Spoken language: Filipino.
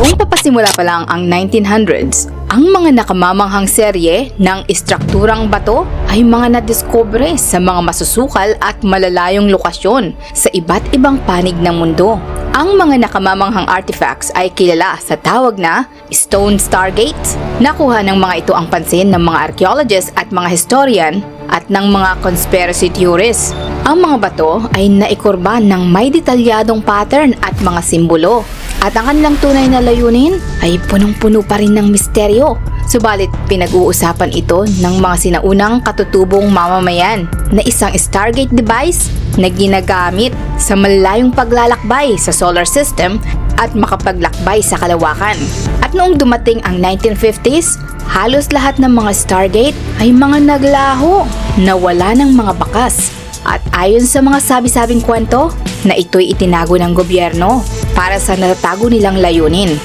Nang papasimula pa lang ang 1900s, ang mga nakamamanghang serye ng istrukturang bato ay mga nadiskubre sa mga masusukal at malalayong lokasyon sa iba't ibang panig ng mundo. Ang mga nakamamanghang artifacts ay kilala sa tawag na Stone Stargates. Nakuha ng mga ito ang pansin ng mga archaeologists at mga historian at ng mga conspiracy theorists. Ang mga bato ay naikurba ng may detalyadong pattern at mga simbolo. At ang kanilang tunay na layunin ay punong-puno pa rin ng misteryo. Subalit pinag-uusapan ito ng mga sinaunang katutubong mamamayan na isang Stargate device na ginagamit sa malalayong paglalakbay sa solar system at makapaglakbay sa kalawakan. At noong dumating ang 1950s, halos lahat ng mga Stargate ay mga naglaho na wala ng mga bakas. At ayon sa mga sabi-sabing kwento, na ito'y itinago ng gobyerno para sa natatago nilang layunin.